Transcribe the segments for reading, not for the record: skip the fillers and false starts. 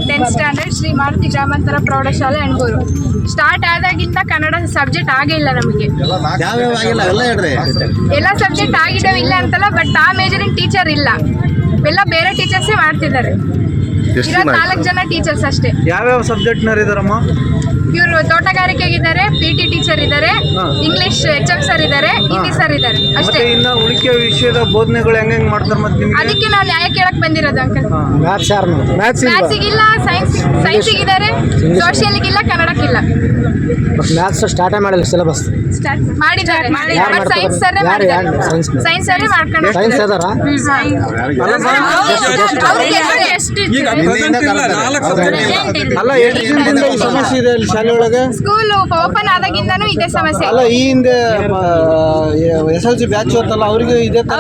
10th standard Shri Maruti ಗ್ರಾಮಾಂತರ ಪ್ರೌಢಶಾಲೆ Anaburu. Start ಆದಾಗಿಂದ Kannada subject ಆಗಿಲ್ಲ ನಮಗೆ. ಎಲ್ಲ ಸಬ್ಜೆಕ್ಟ್ ಆಗಿದ್ದಾವೆ ಇಲ್ಲ ಅಂತಲ್ಲ, ಬಟ್ ಆ ಮೇಜರಿಂಗ್ ಟೀಚರ್ ಇಲ್ಲ, ಎಲ್ಲ ಬೇರೆ ಟೀಚರ್ಸೇ ಮಾಡ್ತಿದ್ದಾರೆ. ಇರೋ 4 ಜನ ಟೀಚರ್ಸ್ ಅಷ್ಟೇ. ಯಾವ್ಯಾವ ಸಬ್ಜೆಕ್ಟ್ನವ್ರು ಇದಾರಮ್ಮ? ಇವರು ತೋಟಗಾರಿಕೆಗಿದ್ದಾರೆ, PT ಟೀಚರ್ ಇದ್ದಾರೆ, ಇಂಗ್ಲಿಷ್ HM ಸರ್ ಇದ್ದಾರೆ, ಹಿಂದಿ ಸರ್ ಇದ್ದಾರೆ ಅಷ್ಟೇ. ಇನ್ನ ಉಳಿಕೆ ವಿಷಯದ ಬೋಧನೆಗಳು ಹೆಂಗ್ ಮಾಡ್ತಾರೆ ಮತ್ತೆ ನಿಮಗೆ? ಅದಕ್ಕೆ ನಾವು ನ್ಯಾಯ ಕೇಳಕ್ ಬಂದಿರೋದು ಅಂಕಲ್. ಮ್ಯಾಥ್ಸಿಗಿಲ್ಲ, ಸೈನ್ಸಿಗಿದ್ದಾರೆ, ಸೋಷಿಯಲ್ಗಿಲ್ಲ, ಕನ್ನಡಕ್ಕಿಲ್ಲ. ಮ್ಯಾಥ್ಸ್ ಸ್ಟಾರ್ಟ್ ಮಾಡಿಲ್ಲ, ಸಿಲೆಬಸ್ ಮಾಡಿದ್ದಾರೆ. ಸೈನ್ಸ್ ಸರ್ ಮಾಡಿದ್ದಾರೆ, ಸೈನ್ಸ್ ಸರ್ ಮಾಡ್ಕೊಂಡು ಸೈನ್ಸ್ ಅದಾರ. ಅಲ್ಲ, ಎಷ್ಟು ದಿನದಿಂದ ಈ ಸಮಸ್ಯೆ ಇದೆ ಅಲ್ಲಿ ಶಾಲೆ ಒಳಗೆ? ಸ್ಕೂಲ್ ಓಪನ್ ಆದಾಗಿಂದನೂ ಇದೇ ಸಮಸ್ಯೆ. ಅಲ್ಲ, ಈ ಹಿಂದೆ SLC ಬ್ಯಾಚ್ ಇರ್ತಲ್ಲ, ಅವರಿಗೂ ಇದೇ ತರ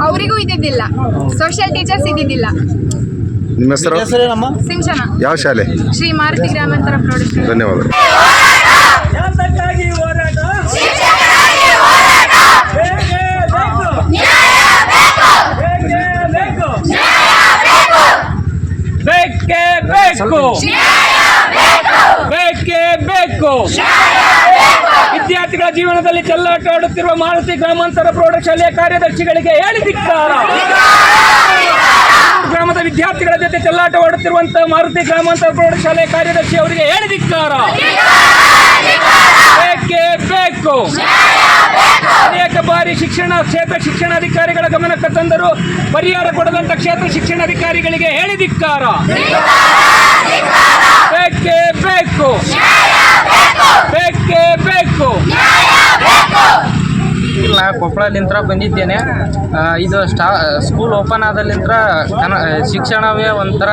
ಅವರಿಗೂ ಇದ್ದಿದ್ದಿಲ್ಲ, ಸೋಷಿಯಲ್ ಟೀಚರ್ಸ್ ಇದ್ದಿದ್ದಿಲ್ಲ. ನಿಮ್ಮ ಹೆಸರೇನಮ್ಮ? ಸಿಂಚನ. ಯಾವ ಶಾಲೆ? ಶ್ರೀ ಮಾರುತಿ ಗ್ರಾಮಾಂತರ ಪ್ರೌಢಶಾಲೆ. ಧನ್ಯವಾದಗಳು. ವಿದ್ಯಾರ್ಥಿಗಳ ಜೀವನದಲ್ಲಿ ಚೆಲ್ಲಾಟ ಆಡುತ್ತಿರುವ ಮಾರುತಿ ಗ್ರಾಮಾಂತರ ಪ್ರೌಢಶಾಲೆಯ ಕಾರ್ಯದರ್ಶಿಗಳಿಗೆ ಹೇಳಿ ಧಿಕ್ಕಾರ. ಗ್ರಾಮದ ವಿದ್ಯಾರ್ಥಿಗಳ ಜೊತೆ ಚೆಲ್ಲಾಟವಾಡುತ್ತಿರುವಂತಹ ಮಾರುತಿ ಗ್ರಾಮಾಂತರ ಪ್ರೌಢಶಾಲೆಯ ಕಾರ್ಯದರ್ಶಿ ಅವರಿಗೆ ಹೇಳಿ ಧಿಕ್ಕಾರ. ಬೇಕೇ ಬೇಕು. ಅನೇಕ ಬಾರಿ ಕ್ಷೇತ್ರ ಶಿಕ್ಷಣಾಧಿಕಾರಿಗಳ ಗಮನಕ್ಕೆ ತಂದರೂ ಪರಿಹಾರ ಕೊಡದಂತ ಕ್ಷೇತ್ರ ಶಿಕ್ಷಣಾಧಿಕಾರಿಗಳಿಗೆ ಹೇಳಿ ಧಿಕ್ಕಾರ. ಬೇಕೇ ಬೇಕು, ಬೇಕೇ ಬೇಕು. ನಾ ಕೊಪ್ಪಳಲಿಂತ್ರ ಬಂದಿದ್ದೇನೆ. ಇದು ಸ್ಕೂಲ್ ಓಪನ್ ಆದಲ್ಲಿಂತ್ರ ಶಿಕ್ಷಣವೇ ಒಂಥರ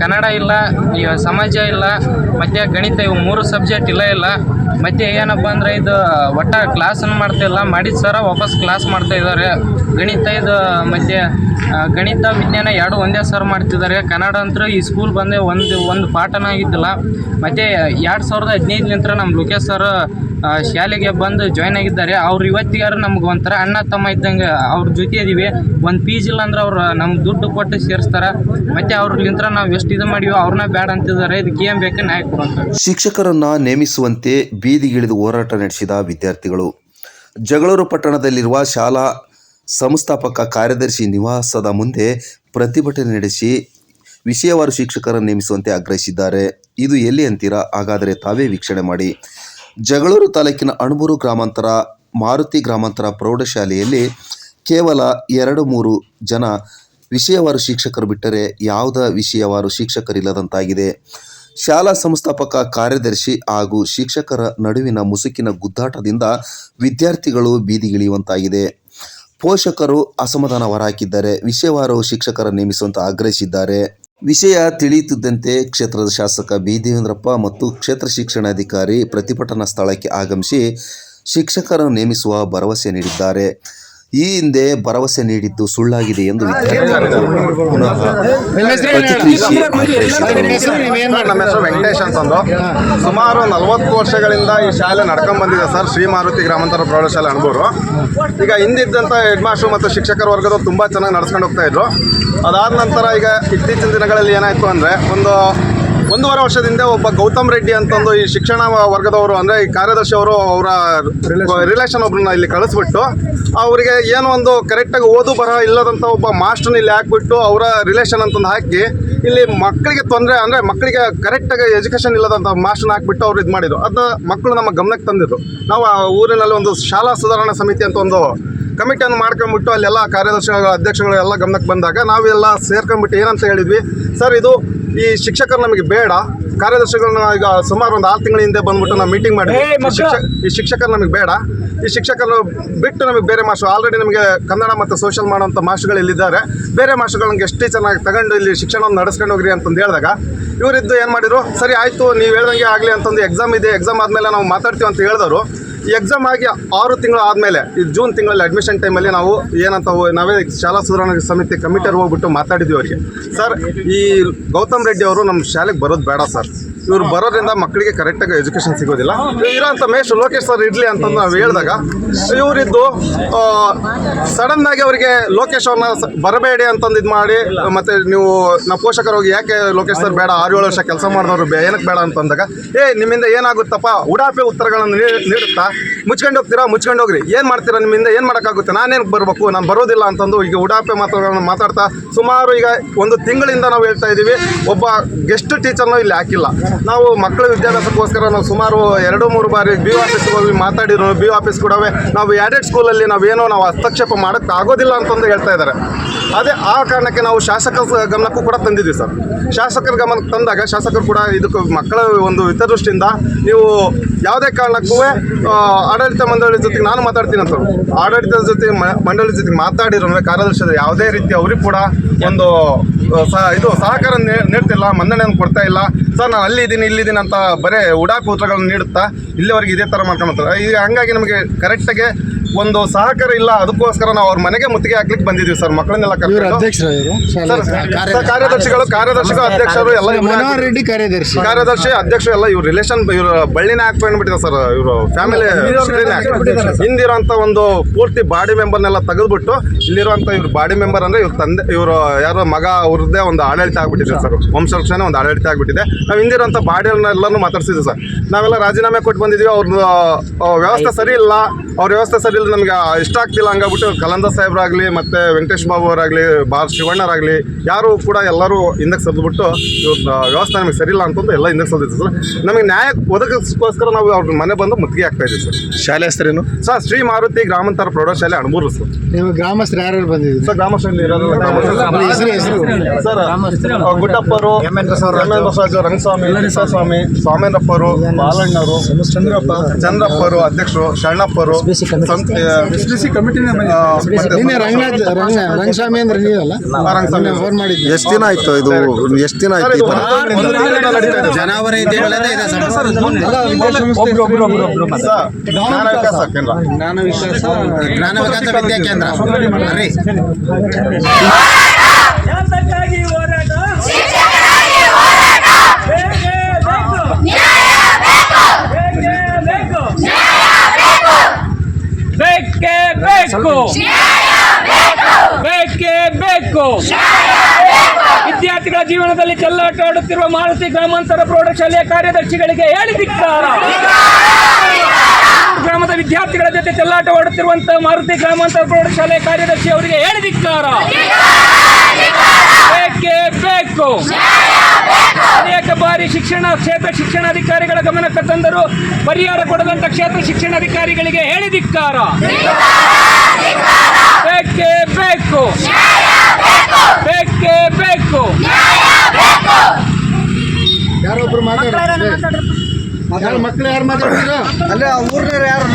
ಕನ್ನಡ ಇಲ್ಲ, ಸಮಾಜ ಇಲ್ಲ, ಮತ್ತು ಗಣಿತ, ಇವು 3 ಸಬ್ಜೆಕ್ಟ್ ಇಲ್ಲ. ಮತ್ತು ಏನಪ್ಪ ಅಂದರೆ ಇದು ಒಟ್ಟ ಕ್ಲಾಸನ್ನು ಮಾಡ್ತಾಯಿಲ್ಲ, ಮಾಡಿದ ಸರ ವಾಪಸ್ ಕ್ಲಾಸ್ ಮಾಡ್ತಾಯಿದ್ದಾರೆ. ಗಣಿತ ಇದು ಮತ್ತು ಗಣಿತ ವಿಜ್ಞಾನ 2 ಒಂದೇ ಸರ್ ಮಾಡ್ತಿದ್ದಾರೆ. ಕನ್ನಡ ಅಂತೂ ಈ ಸ್ಕೂಲ್ ಬಂದೆ ಒಂದು ಪಾಠನ ಆಗಿದ್ದಿಲ್ಲ. ಮತ್ತು 2015 ನಮ್ಮ ಲೋಕೇಶ್ ಸರ್ ಶಾಲೆಗೆ ಬಂದು ಜಾಯ್ನ್ ಆಗಿದ್ದಾರೆ. ಅವ್ರು ಇವತ್ತಿಗಾರು ನಮ್ಗೆ ಒಂಥರ ಅಣ್ಣ ತಮ್ಮ ಇದ್ದಂಗೆ ಅವ್ರ ಜೊತೆ ಇದೀವಿ. ಒಂದು ಫೀಸ್ ಇಲ್ಲ ಅಂದ್ರೆ ಅವ್ರು ನಮ್ಗೆ ದುಡ್ಡು ಕೊಟ್ಟು ಸೇರಿಸ್ತಾರೆ. ಮತ್ತು ಅವ್ರಲಿಂತ್ರ ನಾವು ಎಷ್ಟು ಇದು ಮಾಡಿವೋ ಅವ್ರನ್ನ ಬೇಡ ಅಂತಿದ್ದಾರೆ. ಇದಕ್ಕೆ ಏನು ಬೇಕು ನ್ಯಾಯ ಕೊಡುವಂಥ. ಶಿಕ್ಷಕರನ್ನು ನೇಮಿಸುವಂತೆ ಬೀದಿಗಿಳಿದು ಹೋರಾಟ ನಡೆಸಿದ ವಿದ್ಯಾರ್ಥಿಗಳು. ಜಗಳೂರು ಪಟ್ಟಣದಲ್ಲಿರುವ ಶಾಲಾ ಸಂಸ್ಥಾಪಕ ಕಾರ್ಯದರ್ಶಿ ನಿವಾಸದ ಮುಂದೆ ಪ್ರತಿಭಟನೆ ನಡೆಸಿ ವಿಷಯವಾರು ಶಿಕ್ಷಕರನ್ನು ನೇಮಿಸುವಂತೆ ಆಗ್ರಹಿಸಿದ್ದಾರೆ. ಇದು ಎಲ್ಲಿ ಅಂತೀರಾ? ಹಾಗಾದರೆ ತಾವೇ ವೀಕ್ಷಣೆ ಮಾಡಿ. ಜಗಳೂರು ತಾಲೂಕಿನ ಅಣಬೂರು ಗ್ರಾಮಾಂತರ ಮಾರುತಿ ಗ್ರಾಮಾಂತರ ಪ್ರೌಢಶಾಲೆಯಲ್ಲಿ ಕೇವಲ 2-3 ಜನ ವಿಷಯವಾರು ಶಿಕ್ಷಕರು ಬಿಟ್ಟರೆ ಯಾವುದೇ ವಿಷಯವಾರು ಶಿಕ್ಷಕರಿಲ್ಲದಂತಾಗಿದೆ. ಶಾಲಾ ಸಂಸ್ಥಾಪಕ ಕಾರ್ಯದರ್ಶಿ ಹಾಗೂ ಶಿಕ್ಷಕರ ನಡುವಿನ ಮುಸುಕಿನ ಗುದ್ದಾಟದಿಂದ ವಿದ್ಯಾರ್ಥಿಗಳು ಬೀದಿಗಿಳಿಯುವಂತಾಗಿದೆ. ಪೋಷಕರು ಅಸಮಾಧಾನ ಹೊರಹಾಕಿದ್ದಾರೆ. ವಿಷಯವಾರು ಶಿಕ್ಷಕರ ನೇಮಿಸುವಂತೆ ಆಗ್ರಹಿಸಿದ್ದಾರೆ. ವಿಷಯ ತಿಳಿಯುತ್ತಿದ್ದಂತೆ ಕ್ಷೇತ್ರದ ಶಾಸಕ ಬಿ ದೇವೇಂದ್ರಪ್ಪ ಮತ್ತು ಕ್ಷೇತ್ರ ಶಿಕ್ಷಣಾಧಿಕಾರಿ ಪ್ರತಿಭಟನಾ ಸ್ಥಳಕ್ಕೆ ಆಗಮಿಸಿ ಶಿಕ್ಷಕರನ್ನು ನೇಮಿಸುವ ಭರವಸೆ ನೀಡಿದ್ದಾರೆ. ಈ ಹಿಂದೆ ಭರವಸೆ ನೀಡಿದ್ದು ಸುಳ್ಳಾಗಿದೆ ಎಂದು ನಮ್ಮ ಹೆಸರು ವೆಂಕಟೇಶ್ ಅಂತಂದು ಸುಮಾರು 40 ವರ್ಷಗಳಿಂದ ಈ ಶಾಲೆ ನಡ್ಕೊಂಡು ಬಂದಿದೆ ಸರ್. ಶ್ರೀ ಮಾರುತಿ ಗ್ರಾಮಾಂತರ ಪ್ರೌಢಶಾಲೆ ಅಣಬೂರು. ಈಗ ಹಿಂದಿದ್ದಂಥ ಹೆಡ್ ಮಾಸ್ಟರ್ ಮತ್ತು ಶಿಕ್ಷಕರ ವರ್ಗದವರು ತುಂಬ ಚೆನ್ನಾಗಿ ನಡ್ಸ್ಕೊಂಡು ಹೋಗ್ತಾ ಇದ್ರು. ಅದಾದ ನಂತರ ಈಗ ಇತ್ತೀಚಿನ ದಿನಗಳಲ್ಲಿ ಏನಾಯಿತು ಅಂದರೆ 1.5 ವರ್ಷದಿಂದ ಒಬ್ಬ ಗೌತಮ್ ರೆಡ್ಡಿ ಅಂತಂದು ಈ ಶಿಕ್ಷಣ ವರ್ಗದವರು ಅಂದರೆ ಈ ಕಾರ್ಯದರ್ಶಿ ಅವರು ಅವರ ರಿಲೇಷನ್ ಒಬ್ಬರನ್ನ ಇಲ್ಲಿ ಕಳಿಸ್ಬಿಟ್ಟು ಅವರಿಗೆ ಏನೋ ಒಂದು ಕರೆಕ್ಟಾಗಿ ಓದು ಬರಹ ಇಲ್ಲದಂಥ ಒಬ್ಬ ಮಾಸ್ಟರ್ನ ಇಲ್ಲಿ ಹಾಕ್ಬಿಟ್ಟು ಅವರ ರಿಲೇಷನ್ ಅಂತಂದು ಹಾಕಿ ಇಲ್ಲಿ ಮಕ್ಕಳಿಗೆ ತೊಂದರೆ ಅಂದರೆ ಮಕ್ಕಳಿಗೆ ಕರೆಕ್ಟಾಗಿ ಎಜುಕೇಷನ್ ಇಲ್ಲದಂಥ ಮಾಸ್ಟರ್ನ ಹಾಕ್ಬಿಟ್ಟು ಅವ್ರು ಇದು ಮಾಡಿದ್ರು. ಅದನ್ನ ಮಕ್ಕಳು ನಮ್ಮ ಗಮನಕ್ಕೆ ತಂದಿದ್ರು. ನಾವು ಆ ಊರಿನಲ್ಲಿ ಒಂದು ಶಾಲಾ ಸುಧಾರಣಾ ಸಮಿತಿ ಅಂತ ಒಂದು ಕಮಿಟಿಯನ್ನು ಮಾಡ್ಕೊಂಡ್ಬಿಟ್ಟು ಅಲ್ಲೆಲ್ಲ ಕಾರ್ಯದರ್ಶಿಗಳು ಅಧ್ಯಕ್ಷಗಳು ಎಲ್ಲ ಗಮನಕ್ಕೆ ಬಂದಾಗ ನಾವೆಲ್ಲ ಸೇರ್ಕೊಂಡ್ಬಿಟ್ಟು ಏನಂತ ಹೇಳಿದ್ವಿ, ಸರ್ ಇದು ಈ ಶಿಕ್ಷಕರು ನಮಗೆ ಬೇಡ, ಕಾರ್ಯದರ್ಶಿಗಳನ್ನ ಈಗ ಸುಮಾರು ಒಂದು 6 ತಿಂಗಳ ಹಿಂದೆ ಬಂದ್ಬಿಟ್ಟು ನಾವು ಮೀಟಿಂಗ್ ಮಾಡಿದ್ವಿ. ಈ ಶಿಕ್ಷಕರು ನಮಗೆ ಬೇಡ, ಈ ಶಿಕ್ಷಕರು ಬಿಟ್ಟು ನಮಗೆ ಬೇರೆ ಮಾಸ್ಟರ್ ಆಲ್ರೆಡಿ ನಮಗೆ ಕನ್ನಡ ಮತ್ತು ಸೋಷಿಯಲ್ ಮಾಡುವಂಥ ಮಾಸ್ಟರ್ಗಳು ಇಲ್ಲಿದ್ದಾರೆ, ಬೇರೆ ಮಾಸ್ಟರ್ಗಳಿಗೆ ಎಷ್ಟು ಚೆನ್ನಾಗಿ ತಗೊಂಡು ಇಲ್ಲಿ ಶಿಕ್ಷಣವನ್ನು ನಡೆಸ್ಕೊಂಡು ಹೋಗ್ರಿ ಅಂತಂದು ಹೇಳಿದಾಗ ಇವರಿದ್ದು ಏನು ಮಾಡಿದ್ರು, ಸರಿ ಆಯಿತು ನೀವು ಹೇಳ್ದಂಗೆ ಆಗಲಿ ಅಂತಂದು ಎಕ್ಸಾಮ್ ಇದೆ, ಎಕ್ಸಾಮ್ ಆದಮೇಲೆ ನಾವು ಮಾತಾಡ್ತೀವಿ ಅಂತ ಹೇಳಿದವರು. ಈ ಎಕ್ಸಾಮ್ ಆಗಿ 6 ತಿಂಗಳು ಆದಮೇಲೆ ಈ ಜೂನ್ ತಿಂಗಳಲ್ಲಿ ಅಡ್ಮಿಷನ್ ಟೈಮಲ್ಲಿ ನಾವು ಏನಂತ ನಾವೇ ಶಾಲಾ ಸುಧಾರಣಾ ಸಮಿತಿ ಕಮಿಟಿಯವ್ರು ಹೋಗ್ಬಿಟ್ಟು ಮಾತಾಡಿದ್ವಿ ಅವರಿಗೆ, ಸರ್ ಈ ಗೌತಮ್ ರೆಡ್ಡಿ ಅವರು ನಮ್ಮ ಶಾಲೆಗೆ ಬರೋದು ಬೇಡ ಸರ್, ಇವ್ರು ಬರೋದ್ರಿಂದ ಮಕ್ಕಳಿಗೆ ಕರೆಕ್ಟಾಗಿ ಎಜುಕೇಷನ್ ಸಿಗೋದಿಲ್ಲ. ಇರೋಂಥ ಲೋಕೇಶ್ ಸರ್ ಇರಲಿ ಅಂತ ನಾವು ಹೇಳಿದಾಗ ಇವರಿದ್ದು ಸಡನ್ ಆಗಿ ಅವರಿಗೆ ಲೋಕೇಶ್ ಅವ್ರನ್ನ ಬರಬೇಡಿ ಅಂತಂದು ಇದು ಮಾಡಿ, ಮತ್ತೆ ನೀವು ನಾವು ಪೋಷಕರು ಹೋಗಿ ಯಾಕೆ ಲೋಕೇಶ್ ಸರ್ ಬೇಡ 6-7 ವರ್ಷ ಕೆಲಸ ಮಾಡಿದವರು ಏನಕ್ಕೆ ಬೇಡ ಅಂತಂದಾಗ ನಿಮ್ಮಿಂದ ಏನಾಗುತ್ತಪ್ಪ ಉಡಾಪೆ ಉತ್ತರಗಳನ್ನು ನೀಡುತ್ತಾ ಮುಚ್ಕೊಂಡು ಹೋಗ್ತೀರಾ, ಮುಚ್ಕೊಂಡು ಹೋಗ್ರಿ, ಏನು ಮಾಡ್ತೀರಾ, ನಿಮ್ಮಿಂದ ಏನು ಮಾಡೋಕ್ಕಾಗುತ್ತೆ, ನಾನೇನು ಬರಬೇಕು, ನಾನು ಬರೋದಿಲ್ಲ ಅಂತಂದು ಈಗ ಉಡಾಪೆ ಮಾತುಗಳನ್ನು ಮಾತಾಡ್ತಾ ಸುಮಾರು ಈಗ 1 ತಿಂಗಳಿಂದ ನಾವು ಹೇಳ್ತಾ ಇದ್ದೀವಿ. ಒಬ್ಬ ಗೆಸ್ಟ್ ಟೀಚರ್ನೂ ಇಲ್ಲಿ ಹಾಕಿಲ್ಲ. ನಾವು ಮಕ್ಕಳ ವಿದ್ಯಾಭ್ಯಾಸಕ್ಕೋಸ್ಕರ ನಾವು ಸುಮಾರು 2-3 ಬಾರಿ BO ಆಫೀಸ್ಗೆ ಹೋಗಿ ಮಾತಾಡಿರೋ, BO ಆಫೀಸ್ ಕೂಡ ನಾವು ಆ್ಯಡೆಡ್ ಸ್ಕೂಲಲ್ಲಿ ನಾವು ಹಸ್ತಕ್ಷೇಪ ಮಾಡೋಕ್ಕಾಗೋದಿಲ್ಲ ಅಂತಂದು ಹೇಳ್ತಾ ಇದ್ದಾರೆ. ಅದೇ ಆ ಕಾರಣಕ್ಕೆ ನಾವು ಶಾಸಕರ ಗಮನಕ್ಕೂ ಕೂಡ ತಂದಿದ್ದೀವಿ ಸರ್. ಶಾಸಕರ ಗಮನಕ್ಕೆ ತಂದಾಗ ಶಾಸಕರು ಕೂಡ ಇದಕ್ಕೆ ಮಕ್ಕಳ ಒಂದು ಹಿತದೃಷ್ಟಿಯಿಂದ ನೀವು ಯಾವುದೇ ಕಾರಣಕ್ಕೂ ಆಡಳಿತ ಮಂಡಳಿ ಜೊತೆಗೆ ನಾನು ಮಾತಾಡ್ತೀನಿ ಅಂತ ಆಡಳಿತದ ಜೊತೆ ಮಂಡಳಿ ಜೊತೆಗೆ ಮಾತಾಡಿರೋ ಕಾರ್ಯದರ್ಶಿ ಯಾವುದೇ ರೀತಿ ಅವ್ರಿಗೆ ಕೂಡ ಒಂದು ಸಹಕಾರ ನೀಡ್ತಿಲ್ಲ, ಮನ್ನಣೆಯನ್ನು ಕೊಡ್ತಾ ಇಲ್ಲ. ಸರ್ ನಾನು ಅಲ್ಲಿದ್ದೀನಿ ಇಲ್ಲಿದ್ದೀನಿ ಅಂತ ಬರೀ ಉಡಾಪಿ ಉತ್ತರಗಳನ್ನು ನೀಡುತ್ತಾ ಇಲ್ಲಿವರೆಗೆ ಇದೇ ಥರ ಮಾಡ್ಕೊಂಡ್ಬರ್ತಾರೆ. ಈಗ ಹಂಗಾಗಿ ನಮಗೆ ಕರೆಕ್ಟಾಗಿ ಒಂದು ಸಹಕಾರ ಇಲ್ಲ. ಅದಕ್ಕೋಸ್ಕರ ನಾವು ಅವ್ರ ಮನೆಗೆ ಮುತ್ತಿಗೆ ಹಾಕ್ಲಿಕ್ಕೆ ಬಂದಿದ್ದೀವಿ ಸರ್. ಮಕ್ಕಳನ್ನೆಲ್ಲ ಕಾರ್ಯದರ್ಶಿಗಳು ಅಧ್ಯಕ್ಷರು ಎಲ್ಲ ಕಾರ್ಯದರ್ಶಿ ಅಧ್ಯಕ್ಷರು ಎಲ್ಲ ಇವ್ರ ರಿಲೇಷನ್ ಇವ್ರ ಬಳ್ಳಿನೇ ಹಾಕ್ಕೊಂಡ್ಬಿಟ್ಟಿದೆ ಸರ್. ಇವರು ಫ್ಯಾಮಿಲಿ ಹಿಂದಿರೋಂಥ ಒಂದು ಪೂರ್ತಿ ಬಾಡಿ ಮೆಂಬರ್ನೆಲ್ಲ ತೆಗೆದುಬಿಟ್ಟು ಇಲ್ಲಿರುವಂಥ ಇವ್ರ ಬಾಡಿ ಮೆಂಬರ್ ಅಂದರೆ ಇವ್ರ ತಂದೆ, ಇವರು ಯಾರೋ ಮಗ ಅವ್ರದ್ದೇ ಒಂದು ಆಡಳಿತ ಆಗ್ಬಿಟ್ಟಿದೆ ಸರ್. ವಂಶರಕ್ಷಣೆ ಒಂದು ಆಡಳಿತ ಆಗ್ಬಿಟ್ಟಿದೆ. ನಾವು ಹಿಂದಿರೋಂಥ ಬಾಡಿಯನ್ನೆಲ್ಲನೂ ಮಾತಾಡ್ಸಿದ್ವಿ ಸರ್. ನಾವೆಲ್ಲ ರಾಜೀನಾಮೆ ಕೊಟ್ಟು ಬಂದಿದ್ದೀವಿ. ಅವ್ರದ್ದು ವ್ಯವಸ್ಥೆ ಸರಿ ಇಲ್ಲ, ಅವ್ರ ವ್ಯವಸ್ಥೆ ಸರಿ ಇಲ್ಲ, ನಮಗೆ ಇಷ್ಟ ಆಗ್ತಿಲ್ಲ. ಹಂಗಾಗ್ಬಿಟ್ಟು ಕಲಂದ ಸಾಹೇಬ್ರಾಗಲಿ ಮತ್ತು ವೆಂಕಟೇಶ್ ಬಾಬು ಅವರಾಗಲಿ ಶಿವಣ್ಣರಾಗಲಿ ಯಾರು ಕೂಡ ಎಲ್ಲರೂ ಹಿಂದಕ್ಕೆ ಸರಿದ್ಬಿಟ್ಟು ಇವ್ರ ವ್ಯವಸ್ಥೆ ನಮಗೆ ಸರಿ ಇಲ್ಲ ಅಂತಂದು ಎಲ್ಲ ಹಿಂದಕ್ಕೆ ಸರಿದಿತ್ತು ಸರ್. ನಮಗೆ ನ್ಯಾಯ ಒದಗಿಸೋಸ್ಕರ ನಾವು ಅವ್ರ ಮನೆ ಬಂದು ಮುತ್ತಿಗೆ ಆಗ್ತಾ ಇದ್ದೀವಿ ಸರ್. ಶಾಲೆ ಹೆಸರೇನು ಸರ್? ಶ್ರೀ ಮಾರುತಿ ಗ್ರಾಮಾಂತರ ಪ್ರೌಢಶಾಲೆ ಅಣಬೂರು ಸರ್. ನೀವು ಗ್ರಾಮಸ್ಥರು ಯಾರು ಬಂದಿದ್ದೀರಿ ಸರ್? ಗ್ರಾಮಸ್ಥರಲ್ಲಿ ಸರ್ ಗುಡ್ಡಪ್ಪರು, ಬಸವರಾಜು, ರಂಗಸ್ವಾಮಿ, ಸ್ವಾಮಿ, ಸ್ವಾಮೇಂದ್ರಪ್ಪರು, ಬಾಲಣ್ಣವರು, ಚಂದ್ರಪ್ಪರು ಅಧ್ಯಕ್ಷರು, ಶರಣಪ್ಪರು, ರಂಗಸ್ವಾಮಿ ಅಂದ್ರೆ ನೀವಲ್ಲ? ಫೋನ್ ಮಾಡಿದ್ವಿ. ಎಷ್ಟು ದಿನ ಆಯ್ತು ಇದು? ಎಷ್ಟು ದಿನ ಆಯ್ತು? ಜನವರಿ ಜ್ಞಾನ ವಿಕಾಸ ವಿದ್ಯಾಕೇಂದ್ರ ನ್ಯಾಯಕ್ಕಾಗಿ ಹೋರಾಟ, ಬೇಕೇ ಬೇಕು, ಬೇಕೇ ಬೇಕು. ವಿದ್ಯಾರ್ಥಿಗಳ ಜೀವನದಲ್ಲಿ ಚೆಲ್ಲಾಟ ಆಡುತ್ತಿರುವ ಮಾರುತಿ ಗ್ರಾಮಾಂತರ ಪ್ರೌಢಶಾಲೆಯ ಕಾರ್ಯದರ್ಶಿಗಳಿಗೆ ಹೇಳಿ ಧಿಕ್ಕಾರ. ಗ್ರಾಮದ ವಿದ್ಯಾರ್ಥಿಗಳ ಜೊತೆ ಚೆಲ್ಲಾಟ ಆಡುತ್ತಿರುವಂತಹ ಮಾರುತಿ ಗ್ರಾಮಾಂತರ ಪ್ರೌಢಶಾಲೆಯ ಕಾರ್ಯದರ್ಶಿ ಅವರಿಗೆ ಹೇಳಿ ಧಿಕ್ಕಾರ. ಬೇಕೇ ಬೇಕು. ಅನೇಕ ಬಾರಿ ಕ್ಷೇತ್ರ ಶಿಕ್ಷಣಾಧಿಕಾರಿಗಳ ಗಮನಕ್ಕೆ ತಂದರೂ ಪರಿಹಾರ ಕೊಡದಂತ ಕ್ಷೇತ್ರ ಶಿಕ್ಷಣಾಧಿಕಾರಿಗಳಿಗೆ ಹೇಳಿ ಧಿಕ್ಕಾರ. ಬೇಕೇ ಬೇಕು, ಬೇಕೇ ಬೇಕು. ಯಾರೊಬ್ರು ಮಾತಾಡ್ತಾರೆ? ಮಕ್ಕಳು ಯಾರು ಮಾತಾಡ್ತೀರಾ? ಅಲ್ಲೇ ಊರ್ನವ್ರು ಯಾರು?